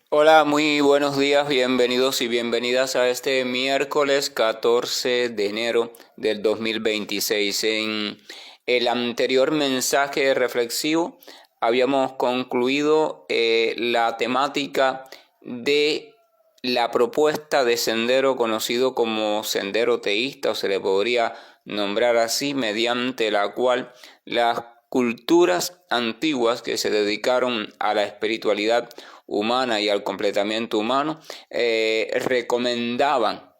Hola, muy buenos días, bienvenidos y bienvenidas a este miércoles 14 de enero del 2026. En el anterior mensaje reflexivo habíamos concluido la temática de la propuesta de sendero conocido como sendero teísta, o se le podría nombrar así, mediante la cual las culturas antiguas que se dedicaron a la espiritualidad humana y al completamiento humano recomendaban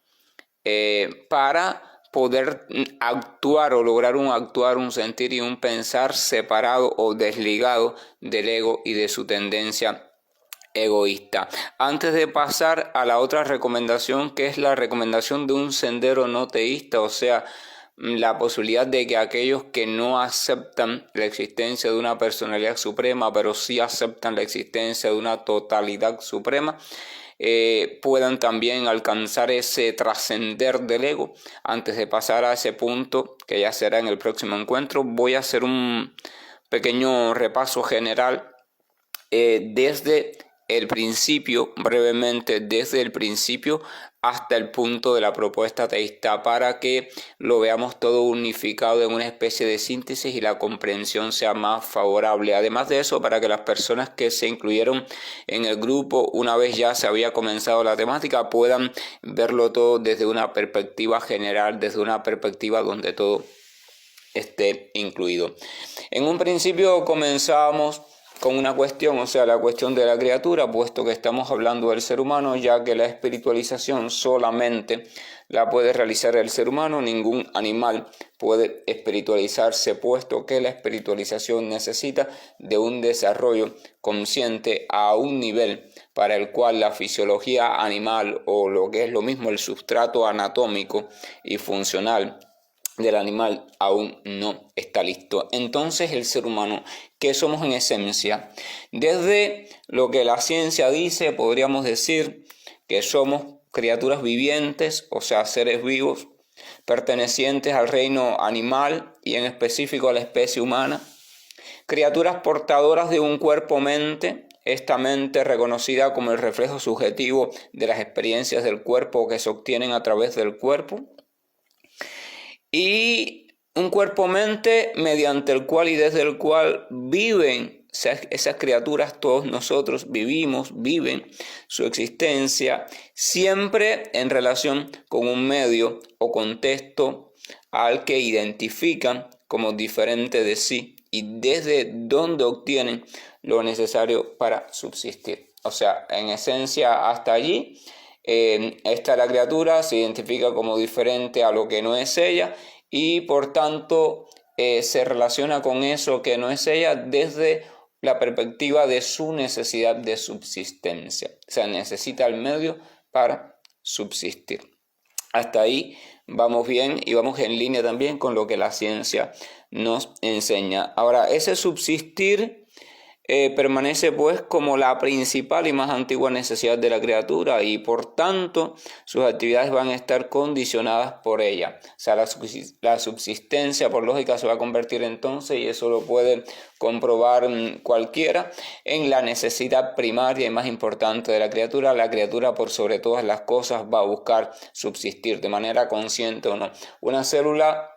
para poder actuar o lograr un actuar, un sentir y un pensar separado o desligado del ego y de su tendencia egoísta. Antes de pasar a la otra recomendación, que es la recomendación de un sendero no teísta, o sea, la posibilidad de que aquellos que no aceptan la existencia de una personalidad suprema, pero sí aceptan la existencia de una totalidad suprema, puedan también alcanzar ese trascender del ego. Antes de pasar a ese punto, que ya será en el próximo encuentro, voy a hacer un pequeño repaso general desde el principio, brevemente, desde el principio hasta el punto de la propuesta teísta, para que lo veamos todo unificado en una especie de síntesis y la comprensión sea más favorable. Además de eso, para que las personas que se incluyeron en el grupo, una vez ya se había comenzado la temática, puedan verlo todo desde una perspectiva general, desde una perspectiva donde todo esté incluido. En un principio comenzábamos con una cuestión, o sea, la cuestión de la criatura, puesto que estamos hablando del ser humano, ya que la espiritualización solamente la puede realizar el ser humano, ningún animal puede espiritualizarse, puesto que la espiritualización necesita de un desarrollo consciente a un nivel para el cual la fisiología animal, o lo que es lo mismo el sustrato anatómico y funcional del animal, aún no está listo. Entonces el ser humano, ¿qué somos en esencia? Desde lo que la ciencia dice, podríamos decir que somos criaturas vivientes, o sea, seres vivos, pertenecientes al reino animal y en específico a la especie humana, criaturas portadoras de un cuerpo-mente, esta mente reconocida como el reflejo subjetivo de las experiencias del cuerpo que se obtienen a través del cuerpo, y un cuerpo-mente mediante el cual y desde el cual viven esas criaturas, todos nosotros viven su existencia, siempre en relación con un medio o contexto al que identifican como diferente de sí y desde donde obtienen lo necesario para subsistir. O sea, en esencia, hasta allí esta la criatura se identifica como diferente a lo que no es ella y por tanto se relaciona con eso que no es ella desde la perspectiva de su necesidad de subsistencia. O sea, necesita el medio para subsistir. Hasta ahí vamos bien y vamos en línea también con lo que la ciencia nos enseña. Ahora, ese subsistir permanece pues como la principal y más antigua necesidad de la criatura y por tanto sus actividades van a estar condicionadas por ella. O sea, la subsistencia por lógica se va a convertir entonces, y eso lo puede comprobar cualquiera, en la necesidad primaria y más importante de la criatura. La criatura por sobre todas las cosas va a buscar subsistir de manera consciente o no. Una célula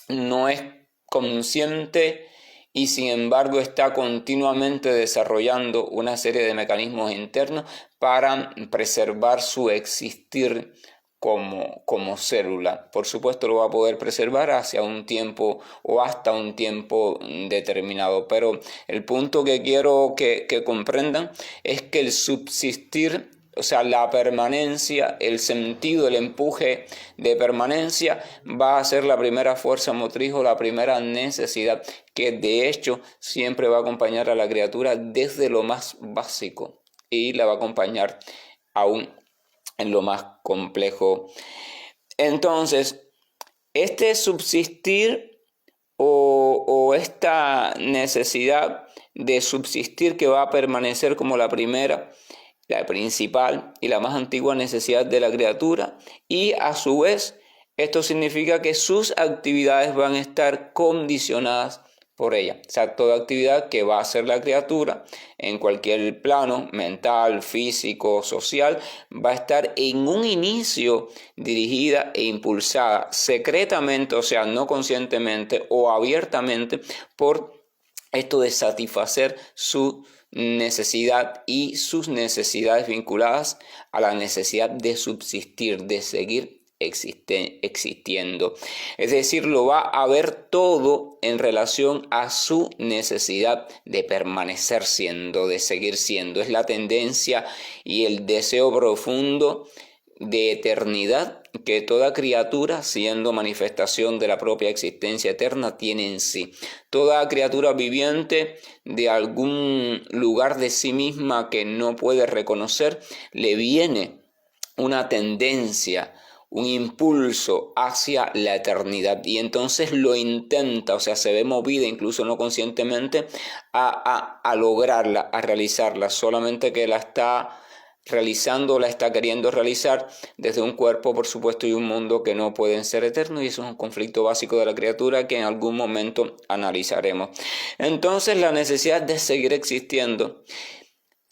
no es consciente y sin embargo está continuamente desarrollando una serie de mecanismos internos para preservar su existir como célula. Por supuesto lo va a poder preservar hacia un tiempo o hasta un tiempo determinado, pero el punto que quiero que comprendan es que el subsistir, o sea, la permanencia, el sentido, el empuje de permanencia va a ser la primera fuerza motriz o la primera necesidad que de hecho siempre va a acompañar a la criatura desde lo más básico y la va a acompañar aún en lo más complejo. Entonces, este subsistir o esta necesidad de subsistir que va a permanecer como la primera, la principal y la más antigua necesidad de la criatura, y a su vez esto significa que sus actividades van a estar condicionadas por ella. O sea, toda actividad que va a hacer la criatura en cualquier plano, mental, físico, social, va a estar en un inicio dirigida e impulsada secretamente, o sea, no conscientemente o abiertamente, por esto de satisfacer su necesidad y sus necesidades vinculadas a la necesidad de subsistir, de seguir existiendo. Es decir, lo va a ver todo en relación a su necesidad de permanecer siendo, de seguir siendo. Es la tendencia y el deseo profundo de eternidad que toda criatura, siendo manifestación de la propia existencia eterna, tiene en sí. Toda criatura viviente de algún lugar de sí misma que no puede reconocer, le viene una tendencia, un impulso hacia la eternidad, y entonces lo intenta, o sea, se ve movida incluso no conscientemente a lograrla, a realizarla, solamente que la está realizando, la está queriendo realizar desde un cuerpo, por supuesto, y un mundo que no pueden ser eternos, y eso es un conflicto básico de la criatura que en algún momento analizaremos. Entonces, la necesidad de seguir existiendo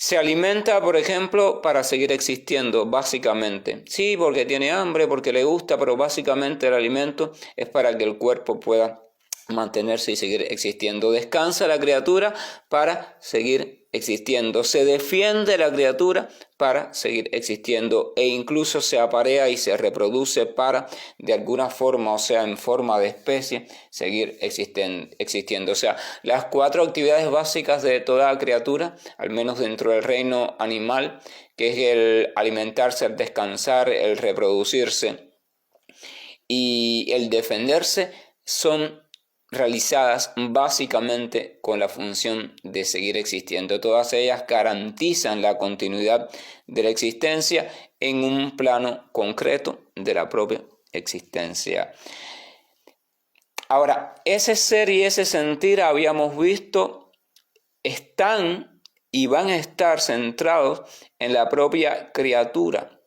se alimenta, por ejemplo, para seguir existiendo, básicamente. Sí, porque tiene hambre, porque le gusta, pero básicamente el alimento es para que el cuerpo pueda mantenerse y seguir existiendo. Descansa la criatura para seguir existiendo. Se defiende la criatura para seguir existiendo, e incluso se aparea y se reproduce para, de alguna forma, o sea, en forma de especie, seguir existiendo. O sea, las 4 actividades básicas de toda criatura, al menos dentro del reino animal, que es el alimentarse, el descansar, el reproducirse y el defenderse, son realizadas básicamente con la función de seguir existiendo. Todas ellas garantizan la continuidad de la existencia en un plano concreto de la propia existencia. Ahora, ese ser y ese sentir, habíamos visto, están y van a estar centrados en la propia criatura.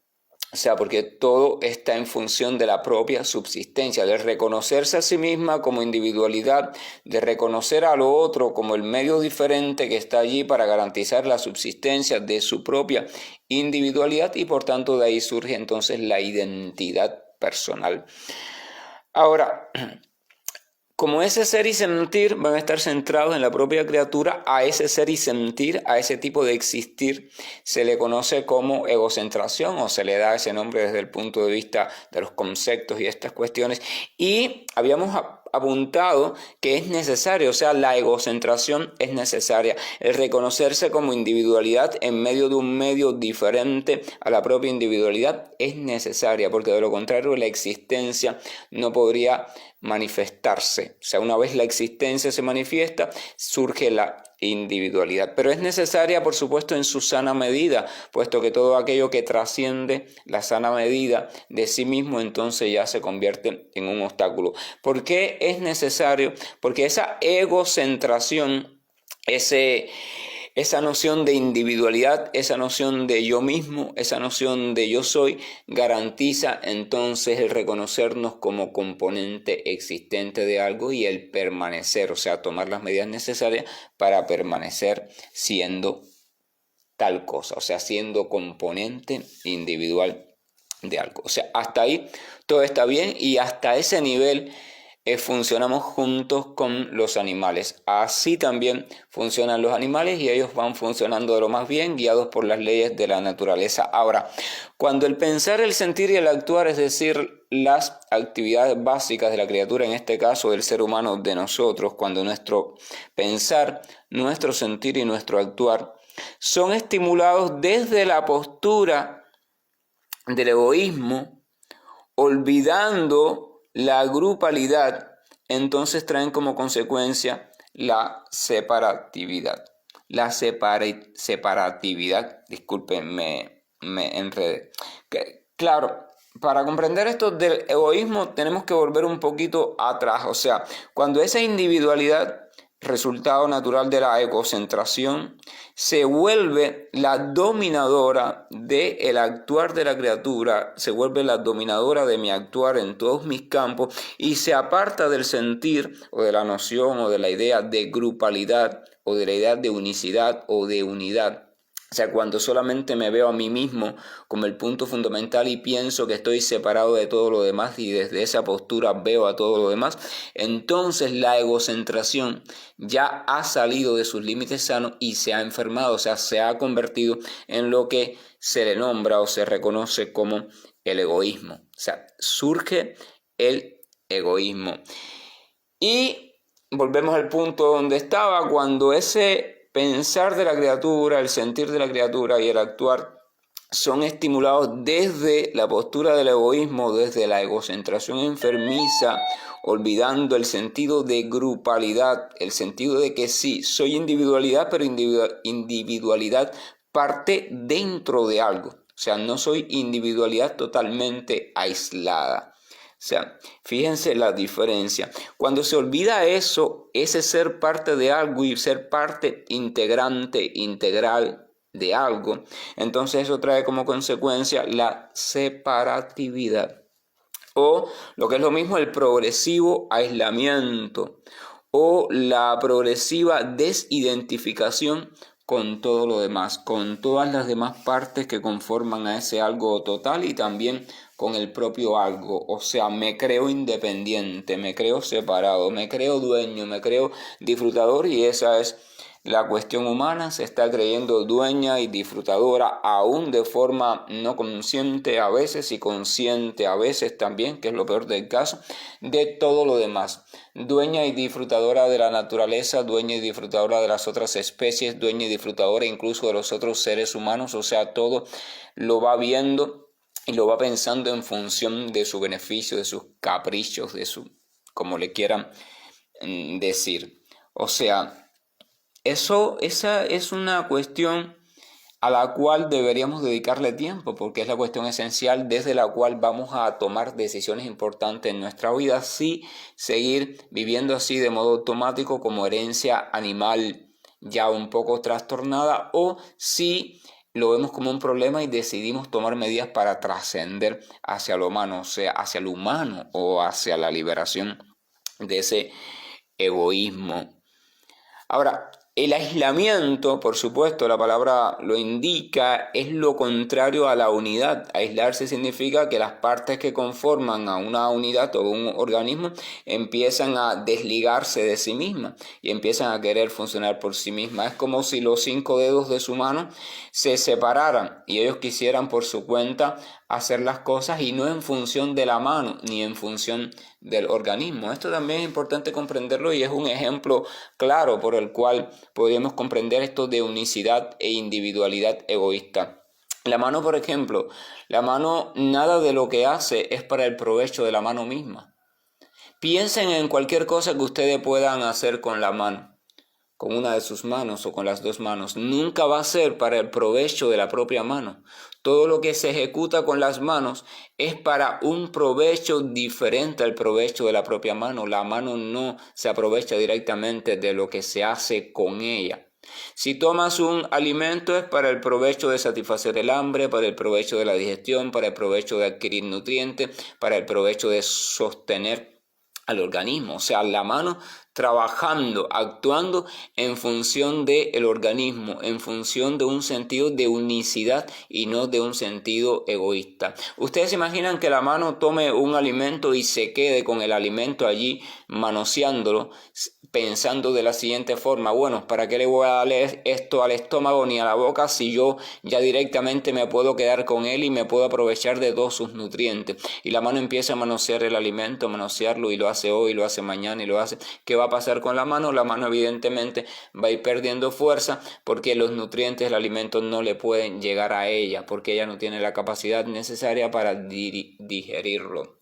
O sea, porque todo está en función de la propia subsistencia, de reconocerse a sí misma como individualidad, de reconocer a lo otro como el medio diferente que está allí para garantizar la subsistencia de su propia individualidad, y por tanto de ahí surge entonces la identidad personal. Ahora, como ese ser y sentir van a estar centrados en la propia criatura, a ese ser y sentir, a ese tipo de existir, se le conoce como egocentración, o se le da ese nombre desde el punto de vista de los conceptos y estas cuestiones. Y habíamos apuntado que es necesario, o sea, la egocentración es necesaria, el reconocerse como individualidad en medio de un medio diferente a la propia individualidad es necesaria, porque de lo contrario la existencia no podría manifestarse. O sea, una vez la existencia se manifiesta, surge la individualidad. Pero es necesaria, por supuesto, en su sana medida, puesto que todo aquello que trasciende la sana medida de sí mismo, entonces ya se convierte en un obstáculo. ¿Por qué es necesario? Porque esa egocentración, esa noción de individualidad, esa noción de yo mismo, esa noción de yo soy, garantiza entonces el reconocernos como componente existente de algo y el permanecer, o sea, tomar las medidas necesarias para permanecer siendo tal cosa, o sea, siendo componente individual de algo. O sea, hasta ahí todo está bien, y hasta ese nivel funcionamos juntos con los animales. Así también funcionan los animales, y ellos van funcionando de lo más bien, guiados por las leyes de la naturaleza. Ahora, cuando el pensar, el sentir y el actuar, es decir, las actividades básicas de la criatura, en este caso del ser humano, de nosotros, cuando nuestro pensar, nuestro sentir y nuestro actuar son estimulados desde la postura del egoísmo, olvidando la grupalidad, entonces traen como consecuencia la separatividad. La separatividad, disculpen, me enredé. Claro, para comprender esto del egoísmo tenemos que volver un poquito atrás. O sea, cuando esa individualidad resultado natural de la egocentración, se vuelve la dominadora del actuar de la criatura, se vuelve la dominadora de mi actuar en todos mis campos y se aparta del sentir o de la noción o de la idea de grupalidad o de la idea de unicidad o de unidad. O sea, cuando solamente me veo a mí mismo como el punto fundamental y pienso que estoy separado de todo lo demás y desde esa postura veo a todo lo demás, entonces la egocentración ya ha salido de sus límites sanos y se ha enfermado, o sea, se ha convertido en lo que se le nombra o se reconoce como el egoísmo. O sea, surge el egoísmo. Y volvemos al punto donde estaba, cuando ese pensar de la criatura, el sentir de la criatura y el actuar son estimulados desde la postura del egoísmo, desde la egocentración enfermiza, olvidando el sentido de grupalidad, el sentido de que sí, soy individualidad, pero individualidad parte dentro de algo. O sea, no soy individualidad totalmente aislada. O sea, fíjense la diferencia. Cuando se olvida eso, ese ser parte de algo y ser parte integrante, integral de algo, entonces eso trae como consecuencia la separatividad. O lo que es lo mismo, el progresivo aislamiento o la progresiva desidentificación con todo lo demás, con todas las demás partes que conforman a ese algo total y también con el propio algo. O sea, me creo independiente, me creo separado, me creo dueño, me creo disfrutador, y esa es la cuestión humana. Se está creyendo dueña y disfrutadora, aún de forma no consciente a veces y consciente a veces también, que es lo peor del caso, de todo lo demás. Dueña y disfrutadora de la naturaleza, dueña y disfrutadora de las otras especies, dueña y disfrutadora incluso de los otros seres humanos. O sea, todo lo va viendo y lo va pensando en función de su beneficio, de sus caprichos, de su, como le quieran decir. O sea, esa es una cuestión a la cual deberíamos dedicarle tiempo, porque es la cuestión esencial desde la cual vamos a tomar decisiones importantes en nuestra vida, si seguir viviendo así de modo automático como herencia animal ya un poco trastornada, o si lo vemos como un problema y decidimos tomar medidas para trascender hacia lo humano, o sea, hacia lo humano o hacia la liberación de ese egoísmo. Ahora, el aislamiento, por supuesto, la palabra lo indica, es lo contrario a la unidad. Aislarse significa que las partes que conforman a una unidad o un organismo empiezan a desligarse de sí mismas y empiezan a querer funcionar por sí mismas. Es como si los 5 dedos de su mano se separaran y ellos quisieran por su cuenta hacer las cosas y no en función de la mano ni en función del organismo. Esto también es importante comprenderlo y es un ejemplo claro por el cual podemos comprender esto de unicidad e individualidad egoísta. La mano, por ejemplo, la mano, nada de lo que hace es para el provecho de la mano misma. Piensen en cualquier cosa que ustedes puedan hacer con la mano, con una de sus manos o con las dos manos. Nunca va a ser para el provecho de la propia mano. Todo lo que se ejecuta con las manos es para un provecho diferente al provecho de la propia mano. La mano no se aprovecha directamente de lo que se hace con ella. Si tomas un alimento es para el provecho de satisfacer el hambre, para el provecho de la digestión, para el provecho de adquirir nutrientes, para el provecho de sostener al organismo. O sea, la mano trabajando, actuando en función del organismo, en función de un sentido de unicidad y no de un sentido egoísta. Ustedes se imaginan que la mano tome un alimento y se quede con el alimento allí manoseándolo, pensando de la siguiente forma: bueno, ¿para qué le voy a darle esto al estómago ni a la boca si yo ya directamente me puedo quedar con él y me puedo aprovechar de todos sus nutrientes? Y la mano empieza a manosear el alimento, a manosearlo, y lo hace hoy, lo hace mañana y lo hace. ¿Qué va a pasar con la mano? La mano evidentemente va a ir perdiendo fuerza porque los nutrientes del alimento no le pueden llegar a ella, porque ella no tiene la capacidad necesaria para digerirlo.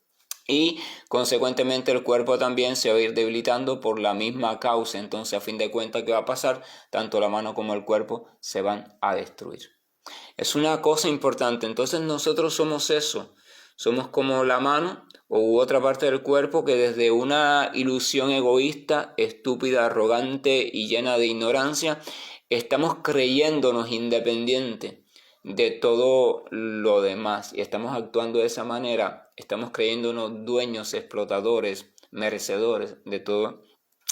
Y consecuentemente el cuerpo también se va a ir debilitando por la misma causa. Entonces, a fin de cuentas, ¿qué va a pasar? Tanto la mano como el cuerpo se van a destruir. Es una cosa importante. Entonces nosotros somos eso. Somos como la mano u otra parte del cuerpo que desde una ilusión egoísta, estúpida, arrogante y llena de ignorancia, estamos creyéndonos independientes de todo lo demás y estamos actuando de esa manera, estamos creyéndonos dueños, explotadores, merecedores de todo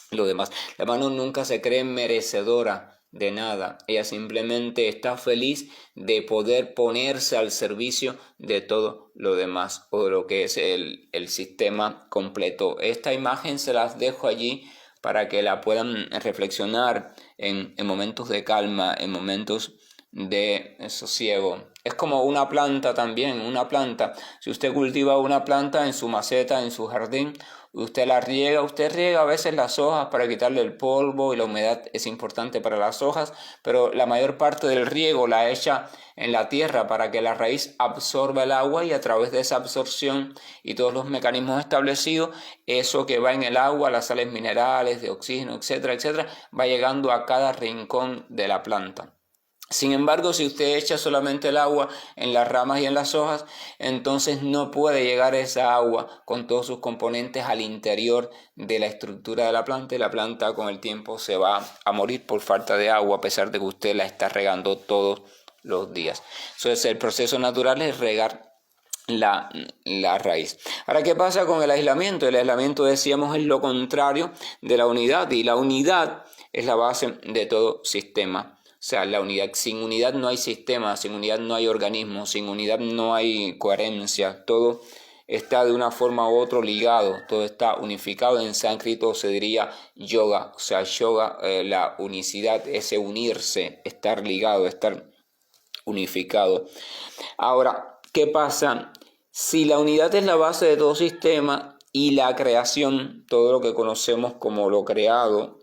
lo demás. La mano nunca se cree merecedora de nada, ella simplemente está feliz de poder ponerse al servicio de todo lo demás o de lo que es el sistema completo. Esta imagen se las dejo allí para que la puedan reflexionar en momentos de calma, en momentos de sosiego. Es como una planta también, una planta. Si usted cultiva una planta en su maceta, en su jardín, usted riega a veces las hojas para quitarle el polvo y la humedad es importante para las hojas, pero la mayor parte del riego la echa en la tierra para que la raíz absorba el agua y a través de esa absorción y todos los mecanismos establecidos, eso que va en el agua, las sales minerales, de oxígeno, etcétera, etcétera, va llegando a cada rincón de la planta. Sin embargo, si usted echa solamente el agua en las ramas y en las hojas, entonces no puede llegar esa agua con todos sus componentes al interior de la estructura de la planta y la planta con el tiempo se va a morir por falta de agua a pesar de que usted la está regando todos los días. Entonces el proceso natural es regar la raíz. Ahora, ¿qué pasa con el aislamiento? El aislamiento, decíamos, es lo contrario de la unidad y la unidad es la base de todo sistema. O sea, la unidad, sin unidad no hay sistema, sin unidad no hay organismo, sin unidad no hay coherencia, todo está de una forma u otra ligado, todo está unificado. En sánscrito se diría yoga, o sea, yoga, la unicidad, ese unirse, estar ligado, estar unificado. Ahora, ¿qué pasa? Si la unidad es la base de todo sistema y la creación, todo lo que conocemos como lo creado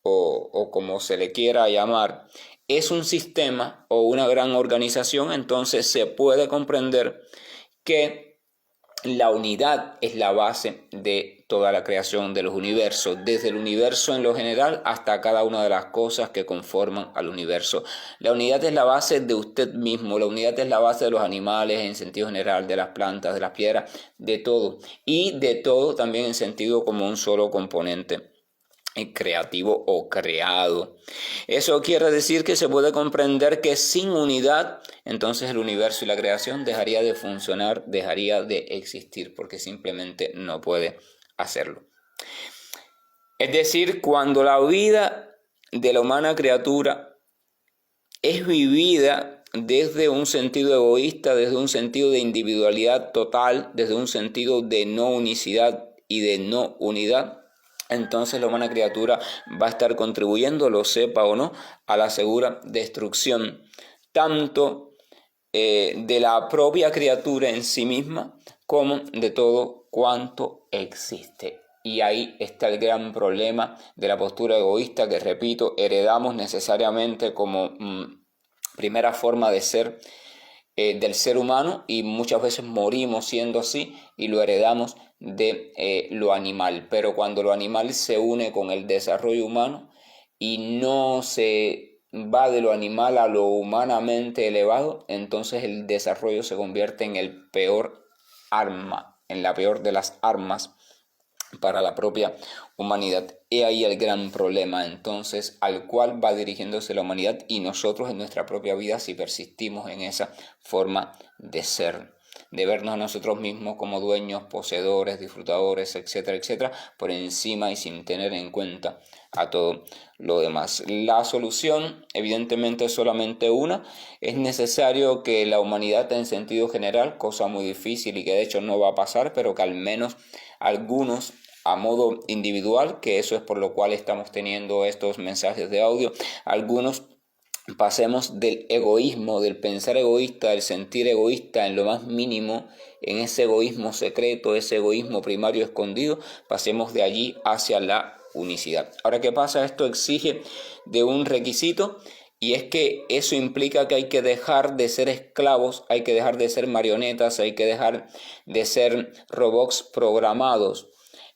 o como se le quiera llamar, es un sistema o una gran organización, entonces se puede comprender que la unidad es la base de toda la creación de los universos, desde el universo en lo general hasta cada una de las cosas que conforman al universo. La unidad es la base de usted mismo, la unidad es la base de los animales en sentido general, de las plantas, de las piedras, de todo. Y de todo también en sentido como un solo componente creativo o creado. Eso quiere decir que se puede comprender que sin unidad, entonces el universo y la creación dejaría de funcionar, dejaría de existir, porque simplemente no puede hacerlo. Es decir, cuando la vida de la humana criatura es vivida desde un sentido egoísta, desde un sentido de individualidad total, desde un sentido de no unicidad y de no unidad, entonces la humana criatura va a estar contribuyendo, lo sepa o no, a la segura destrucción tanto de la propia criatura en sí misma como de todo cuanto existe. Y ahí está el gran problema de la postura egoísta que, repito, heredamos necesariamente como primera forma de ser del ser humano y muchas veces morimos siendo así y lo heredamos de lo animal. Pero cuando lo animal se une con el desarrollo humano y no se va de lo animal a lo humanamente elevado, entonces el desarrollo se convierte en el peor arma, en la peor de las armas para la propia humanidad. He ahí el gran problema entonces al cual va dirigiéndose la humanidad y nosotros en nuestra propia vida si persistimos en esa forma de ser, de vernos a nosotros mismos como dueños, poseedores, disfrutadores, etcétera, etcétera, por encima y sin tener en cuenta a todo lo demás. La solución evidentemente es solamente una. Es necesario que la humanidad en sentido general, cosa muy difícil y que de hecho no va a pasar, pero que al menos algunos a modo individual, que eso es por lo cual estamos teniendo estos mensajes de audio, algunos pasemos del egoísmo, del pensar egoísta, del sentir egoísta en lo más mínimo, en ese egoísmo secreto, ese egoísmo primario escondido, pasemos de allí hacia la unicidad. Ahora, ¿qué pasa? Esto exige de un requisito y es que eso implica que hay que dejar de ser esclavos, hay que dejar de ser marionetas, hay que dejar de ser robots programados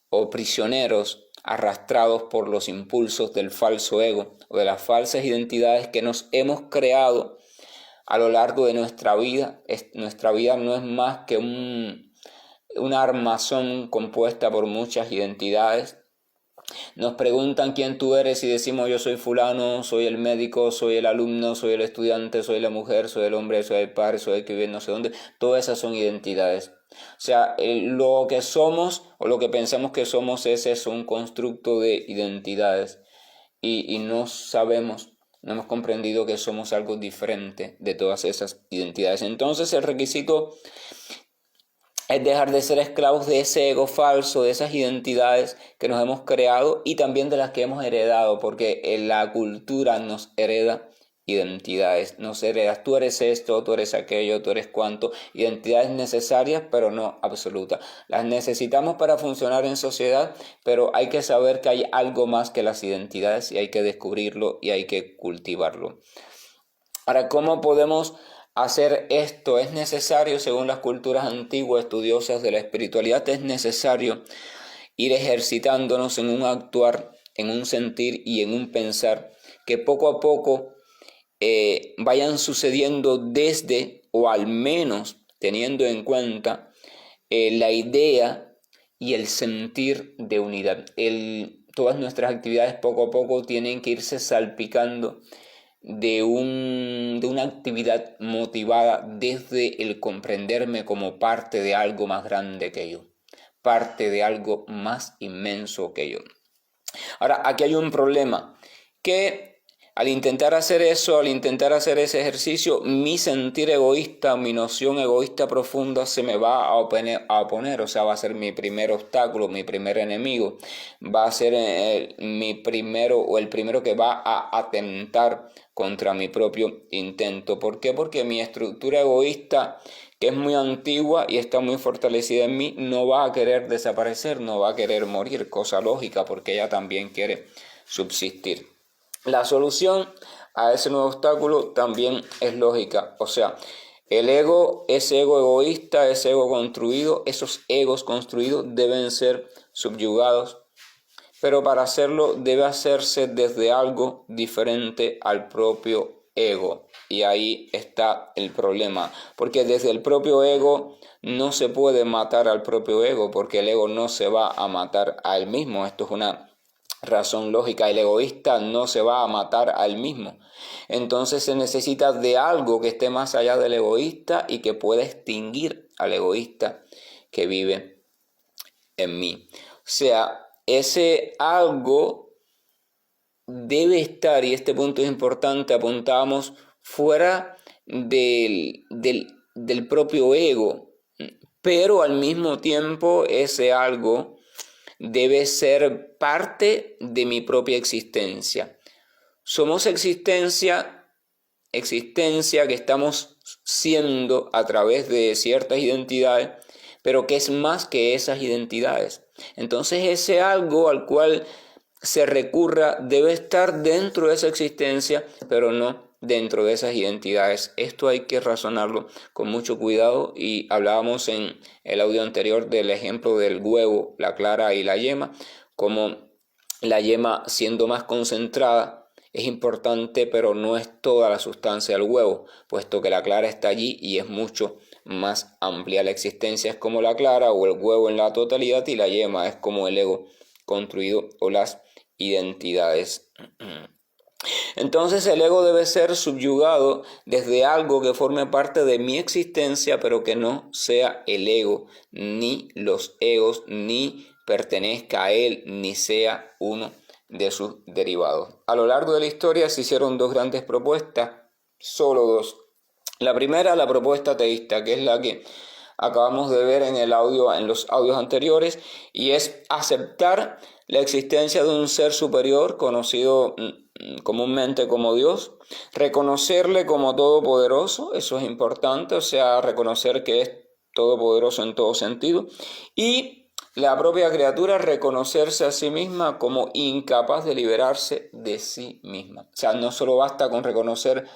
o prisioneros arrastrados por los impulsos del falso ego o de las falsas identidades que nos hemos creado a lo largo de nuestra vida. Nuestra vida no es más que un una armazón compuesta por muchas identidades. Nos preguntan quién tú eres y decimos yo soy fulano, soy el médico, soy el alumno, soy el estudiante, soy la mujer, soy el hombre, soy el padre, soy el que vive no sé dónde. Todas esas son identidades. O sea, lo que somos o lo que pensamos que somos es eso, un constructo de identidades. Y no sabemos, no hemos comprendido que somos algo diferente de todas esas identidades. Entonces el requisito es dejar de ser esclavos de ese ego falso, de esas identidades que nos hemos creado y también de las que hemos heredado, porque en la cultura nos hereda identidades, nos heredas, tú eres esto, tú eres aquello, tú eres cuanto, identidades necesarias pero no absolutas. Las necesitamos para funcionar en sociedad, pero hay que saber que hay algo más que las identidades y hay que descubrirlo y hay que cultivarlo. Ahora, ¿cómo podemos hacer esto? Es necesario, según las culturas antiguas estudiosas de la espiritualidad, es necesario ir ejercitándonos en un actuar, en un sentir y en un pensar que poco a poco vayan sucediendo desde, o al menos teniendo en cuenta, la idea y el sentir de unidad. Todas nuestras actividades poco a poco tienen que irse salpicando de una actividad motivada desde el comprenderme como parte de algo más grande que yo, parte de algo más inmenso que yo. Ahora, aquí hay un problema, que al intentar hacer eso, al intentar hacer ese ejercicio, mi sentir egoísta, mi noción egoísta profunda se me va a oponer, o sea, va a ser mi primer obstáculo, mi primer enemigo, va a ser el primero que va a atentar contra mi propio intento. ¿Por qué? Porque mi estructura egoísta, que es muy antigua y está muy fortalecida en mí, no va a querer desaparecer, no va a querer morir, cosa lógica, porque ella también quiere subsistir. La solución a ese nuevo obstáculo también es lógica, o sea, el ego, ese ego egoísta, ese ego construido, esos egos construidos deben ser subyugados, pero para hacerlo debe hacerse desde algo diferente al propio ego. Y ahí está el problema, porque desde el propio ego no se puede matar al propio ego, porque el ego no se va a matar a él mismo. Esto es una razón lógica. El egoísta no se va a matar a él mismo. Entonces se necesita de algo que esté más allá del egoísta y que pueda extinguir al egoísta que vive en mí. O sea, ese algo debe estar, y este punto es importante, apuntamos fuera del propio ego, pero al mismo tiempo ese algo debe ser parte de mi propia existencia. Somos existencia que estamos siendo a través de ciertas identidades, pero que es más que esas identidades. Entonces ese algo al cual se recurra debe estar dentro de esa existencia, pero no dentro de esas identidades. Esto hay que razonarlo con mucho cuidado y hablábamos en el audio anterior del ejemplo del huevo, la clara y la yema, como la yema siendo más concentrada es importante, pero no es toda la sustancia del huevo, puesto que la clara está allí y es mucho más amplia. La existencia es como la clara o el huevo en la totalidad y la yema es como el ego construido o las identidades. Entonces el ego debe ser subyugado desde algo que forme parte de mi existencia, pero que no sea el ego, ni los egos, ni pertenezca a él, ni sea uno de sus derivados. A lo largo de la historia se hicieron dos grandes propuestas, solo dos. La primera, la propuesta teísta, que es la que acabamos de ver en los audios anteriores, y es aceptar la existencia de un ser superior conocido comúnmente como Dios, reconocerle como todopoderoso, eso es importante, o sea, reconocer que es todopoderoso en todo sentido, y la propia criatura reconocerse a sí misma como incapaz de liberarse de sí misma. O sea, no solo basta con reconocer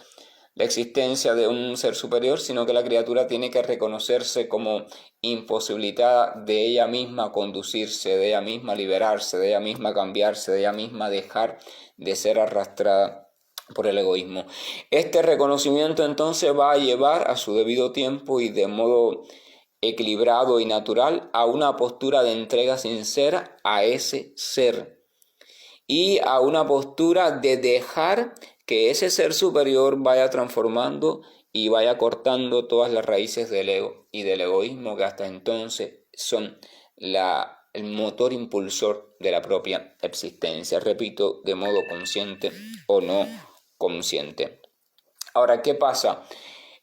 la existencia de un ser superior, sino que la criatura tiene que reconocerse como imposibilitada de ella misma conducirse, de ella misma liberarse, de ella misma cambiarse, de ella misma dejar de ser arrastrada por el egoísmo. Este reconocimiento entonces va a llevar a su debido tiempo y de modo equilibrado y natural a una postura de entrega sincera a ese ser y a una postura de dejar que ese ser superior vaya transformando y vaya cortando todas las raíces del ego y del egoísmo que hasta entonces son el motor impulsor de la propia existencia, repito, de modo consciente o no consciente. Ahora, ¿qué pasa?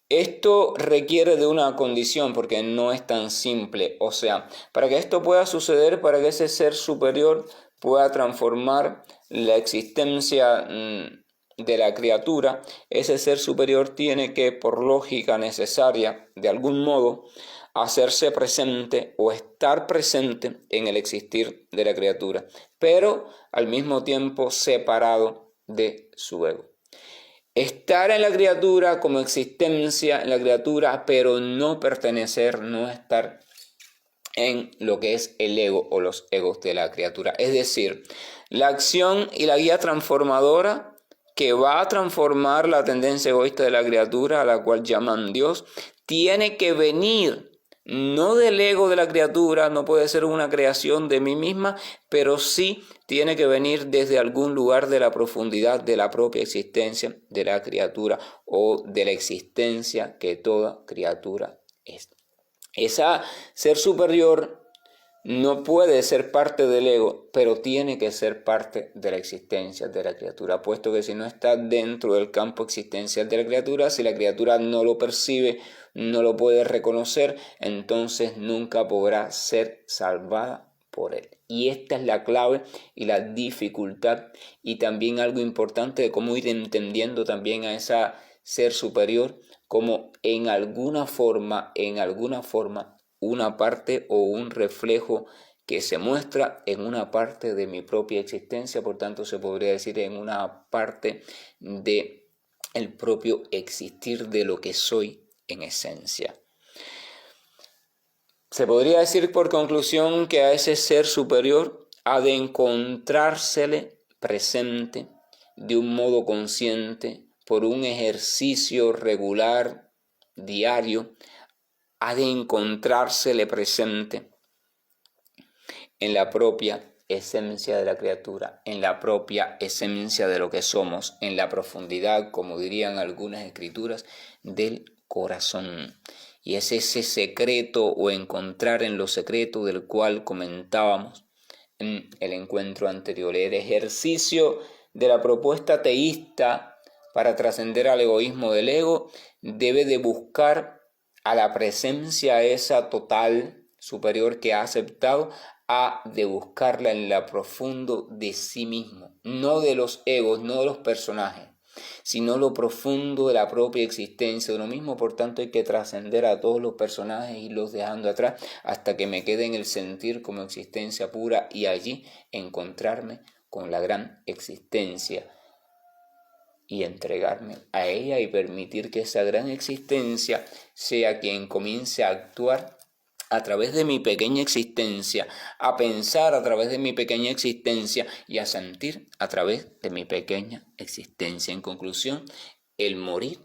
Esto requiere de una condición porque no es tan simple, o sea, para que esto pueda suceder, para que ese ser superior pueda transformar la existencia de la criatura, ese ser superior tiene que, por lógica necesaria, de algún modo, hacerse presente o estar presente en el existir de la criatura, pero al mismo tiempo separado de su ego. Estar en la criatura como existencia en la criatura, pero no pertenecer, no estar en lo que es el ego o los egos de la criatura. Es decir, la acción y la guía transformadora que va a transformar la tendencia egoísta de la criatura, a la cual llaman Dios, tiene que venir no del ego de la criatura, no puede ser una creación de mí misma, pero sí tiene que venir desde algún lugar de la profundidad de la propia existencia de la criatura o de la existencia que toda criatura es. Esa ser superior no puede ser parte del ego, pero tiene que ser parte de la existencia de la criatura, puesto que si no está dentro del campo existencial de la criatura, si la criatura no lo percibe, no lo puede reconocer, entonces nunca podrá ser salvada por él. Y esta es la clave y la dificultad y también algo importante de cómo ir entendiendo también a esa ser superior como en alguna forma, una parte o un reflejo que se muestra en una parte de mi propia existencia, por tanto se podría decir en una parte de el propio existir de lo que soy en esencia. Se podría decir por conclusión que a ese ser superior ha de encontrársele presente de un modo consciente por un ejercicio regular, diario, ha de encontrársele presente en la propia esencia de la criatura, en la propia esencia de lo que somos, en la profundidad, como dirían algunas escrituras, del corazón. Y es ese secreto o encontrar en lo secreto del cual comentábamos en el encuentro anterior, el ejercicio de la propuesta teísta para trascender al egoísmo del ego debe de buscar a la presencia esa total superior que ha aceptado, ha de buscarla en lo profundo de sí mismo, no de los egos, no de los personajes, sino lo profundo de la propia existencia de uno mismo. Por tanto, hay que trascender a todos los personajes y los dejando atrás hasta que me quede en el sentir como existencia pura y allí encontrarme con la gran existencia y entregarme a ella y permitir que esa gran existencia sea quien comience a actuar a través de mi pequeña existencia, a pensar a través de mi pequeña existencia y a sentir a través de mi pequeña existencia. En conclusión, el morir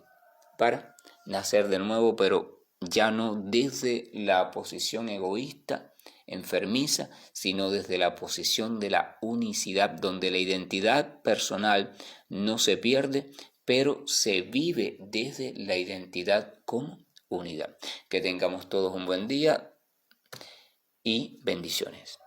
para nacer de nuevo, pero ya no desde la posición egoísta, enfermiza, sino desde la posición de la unicidad, donde la identidad personal no se pierde, pero se vive desde la identidad como unidad. Que tengamos todos un buen día y bendiciones.